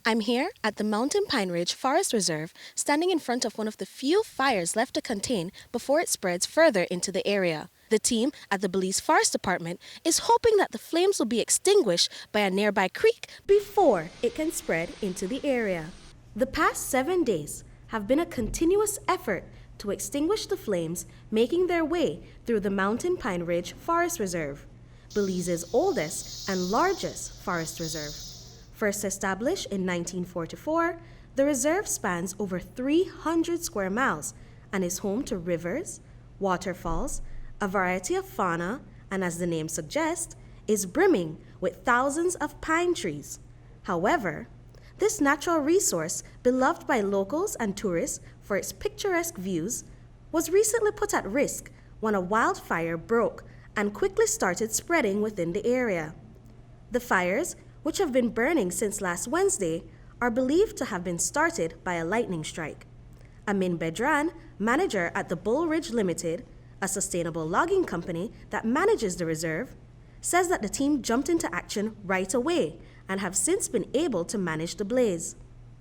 I'm here at the Mountain Pine Ridge Forest Reserve, standing in front of one of the few fires left to contain before it spreads further into the area. The team at the Belize Forest Department is hoping that the flames will be extinguished by a nearby creek before it can spread into the area. The past 7 days have been a continuous effort to extinguish the flames making their way through the Mountain Pine Ridge Forest Reserve, Belize's oldest and largest forest reserve. First established in 1944, the reserve spans over 300 square miles and is home to rivers, waterfalls, a variety of fauna, and as the name suggests, is brimming with thousands of pine trees. However, this natural resource, beloved by locals and tourists for its picturesque views, was recently put at risk when a wildfire broke and quickly started spreading within the area. The fires, which have been burning since last Wednesday, are believed to have been started by a lightning strike. Amin Bedran, manager at the Bull Ridge Limited, a sustainable logging company that manages the reserve, says that the team jumped into action right away and have since been able to manage the blaze.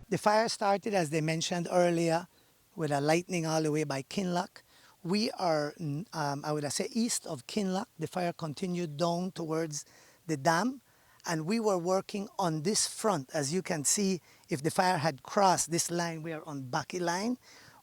The fire started, as they mentioned earlier, with a lightning all the way by Kinloch. We are, I would say, east of Kinloch. The fire continued down towards the dam, and we were working on this front. As you can see, if the fire had crossed this line, we are on Bucky line,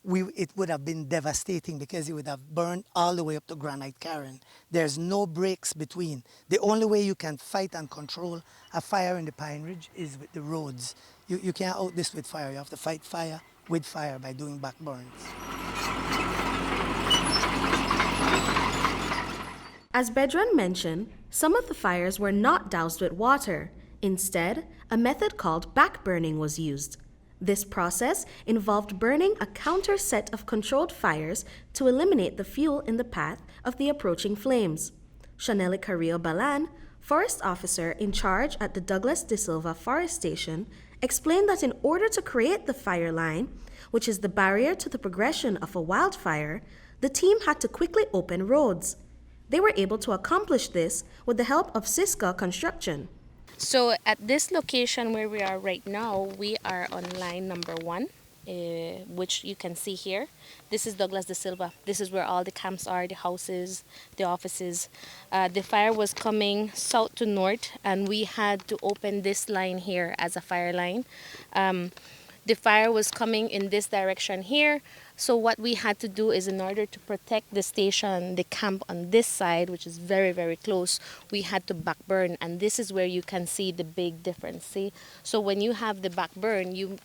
it would have been devastating because it would have burned all the way up to Granite Cairn. There's no breaks between. The only way you can fight and control a fire in the Pine Ridge is with the roads. You can't out this with fire. You have to fight fire with fire by doing backburns. As Bedran mentioned, some of the fires were not doused with water. Instead, a method called backburning was used. This process involved burning a counter set of controlled fires to eliminate the fuel in the path of the approaching flames. Chaneli Carrillo Balan, forest officer in charge at the Douglas De Silva Forest Station, explained that in order to create the fire line, which is the barrier to the progression of a wildfire, the team had to quickly open roads. They were able to accomplish this with the help of Cisco Construction. So at this location where we are right now, we are on line number 1, which you can see here. This is Douglas De Silva. This is where all the camps are, the houses, the offices. The fire was coming south to north, and we had to open this line here as a fire line. The fire was coming in this direction here. So what we had to do is, in order to protect the station, the camp on this side, which is very, very close, we had to backburn. And this is where you can see the big difference. See? So when you have the backburn, you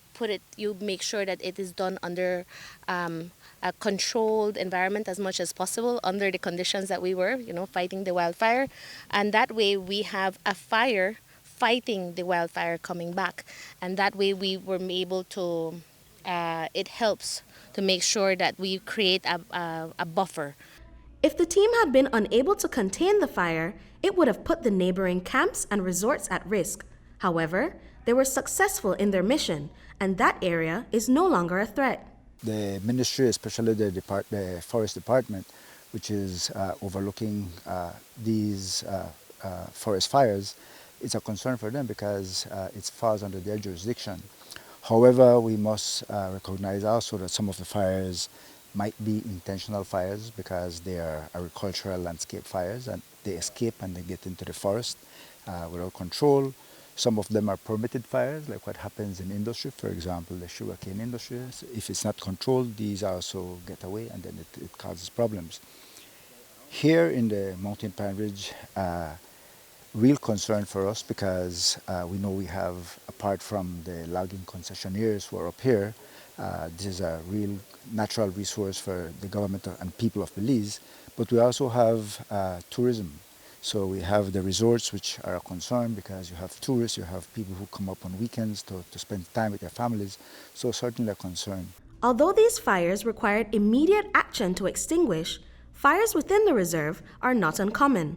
make sure that it is done under a controlled environment as much as possible, under the conditions that we were, fighting the wildfire. And that way we have a fire fighting the wildfire coming back. And that way we were able to, it helps to make sure that we create a buffer. If the team had been unable to contain the fire, it would have put the neighboring camps and resorts at risk. However, they were successful in their mission, and that area is no longer a threat. The ministry, especially the forest department, which is overlooking these forest fires, it's a concern for them because it falls under their jurisdiction. However, we must recognize also that some of the fires might be intentional fires because they are agricultural landscape fires, and they escape and they get into the forest without control. Some of them are permitted fires, like what happens in industry, for example, the sugarcane industry. If it's not controlled, these also get away, and then it causes problems. Here in the Mountain Pine Ridge, real concern for us because we know we have, apart from the logging concessionaires who are up here, this is a real natural resource for the government and people of Belize, but we also have tourism. So we have the resorts, which are a concern because you have tourists, you have people who come up on weekends to spend time with their families, so certainly a concern. Although these fires required immediate action to extinguish, fires within the reserve are not uncommon.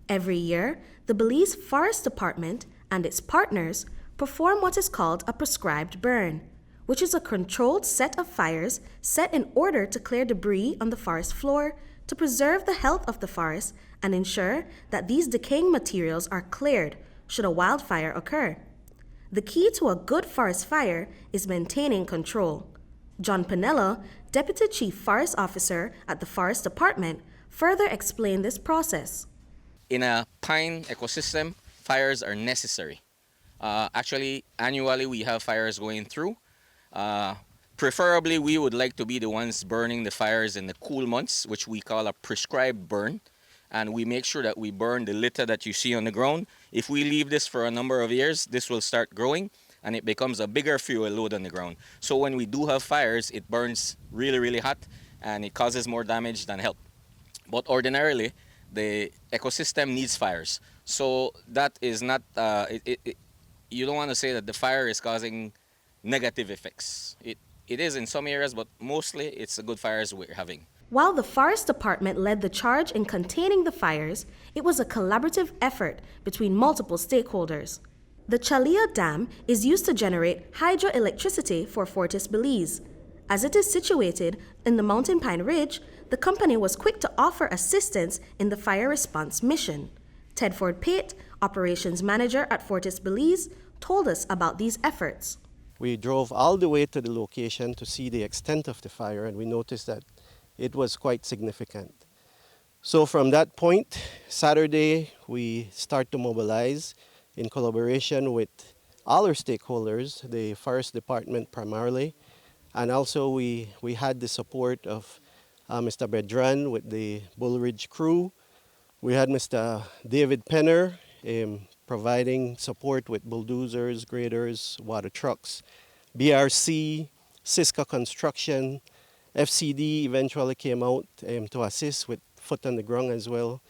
Every year, the Belize Forest Department and its partners perform what is called a prescribed burn, which is a controlled set of fires set in order to clear debris on the forest floor, to preserve the health of the forest, and ensure that these decaying materials are cleared should a wildfire occur. The key to a good forest fire is maintaining control. John Pinella, Deputy Chief Forest Officer at the Forest Department, further explained this process. In a pine ecosystem, fires are necessary. Actually, annually we have fires going through. Preferably, we would like to be the ones burning the fires in the cool months, which we call a prescribed burn. And we make sure that we burn the litter that you see on the ground. If we leave this for a number of years, this will start growing and it becomes a bigger fuel load on the ground. So when we do have fires, it burns really, really hot and it causes more damage than help. But ordinarily, the ecosystem needs fires. So that is not, you don't want to say that the fire is causing negative effects. It is in some areas, but mostly it's the good fires we're having. While the Forest Department led the charge in containing the fires, it was a collaborative effort between multiple stakeholders. The Chalia Dam is used to generate hydroelectricity for Fortis Belize. As it is situated in the Mountain Pine Ridge, the company was quick to offer assistance in the fire response mission. Tedford Pate, Operations Manager at Fortis Belize, told us about these efforts. We drove all the way to the location to see the extent of the fire, and we noticed that it was quite significant. So from that point, Saturday, we start to mobilize in collaboration with all our stakeholders, the Forest Department primarily, and also we had the support of Mr. Bedran with the Bull Ridge crew. We had Mr. David Penner providing support with bulldozers, graders, water trucks, BRC, Siska Construction, FCD eventually came out to assist with foot on the ground as well.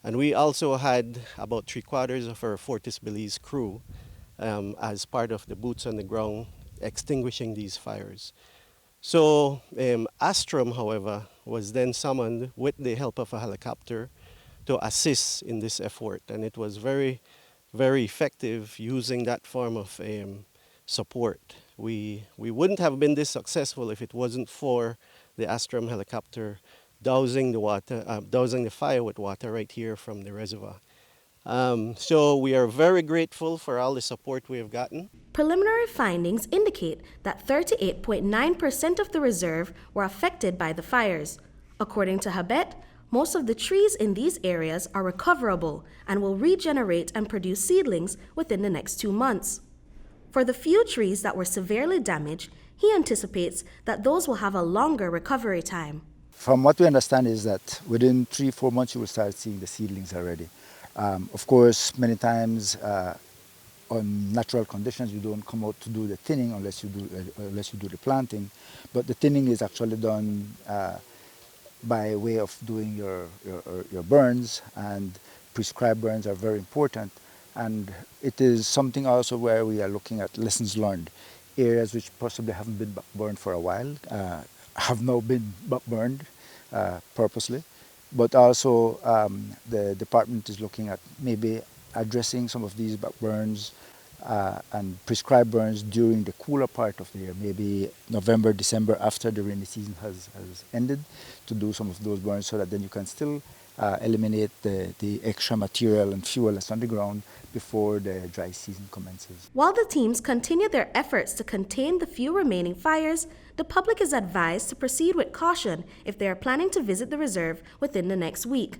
And we also had about 3/4 of our Fortis Belize crew as part of the boots on the ground extinguishing these fires. So Astrum, however, was then summoned with the help of a helicopter to assist in this effort. And it was very, very effective using that form of support. We wouldn't have been this successful if it wasn't for the Astrum helicopter dousing the fire with water right here from the reservoir. So we are very grateful for all the support we have gotten. Preliminary findings indicate that 38.9% of the reserve were affected by the fires. According to Habet, most of the trees in these areas are recoverable and will regenerate and produce seedlings within the next 2 months. For the few trees that were severely damaged, he anticipates that those will have a longer recovery time. From what we understand is that within 3-4 months you will start seeing the seedlings already. Of course, many times on natural conditions you don't come out to do the thinning unless you do the planting. But the thinning is actually done by way of doing your burns, and prescribed burns are very important. And it is something also where we are looking at lessons learned. Areas which possibly haven't been burned for a while have now been burned purposely. But also the department is looking at maybe addressing some of these burns and prescribed burns during the cooler part of the year, maybe November, December, after the rainy season has ended, to do some of those burns so that then you can still eliminate the extra material and fuel that's on the ground before the dry season commences. While the teams continue their efforts to contain the few remaining fires, the public is advised to proceed with caution if they are planning to visit the reserve within the next week.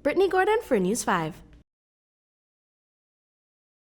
Britney Gordon for News 5.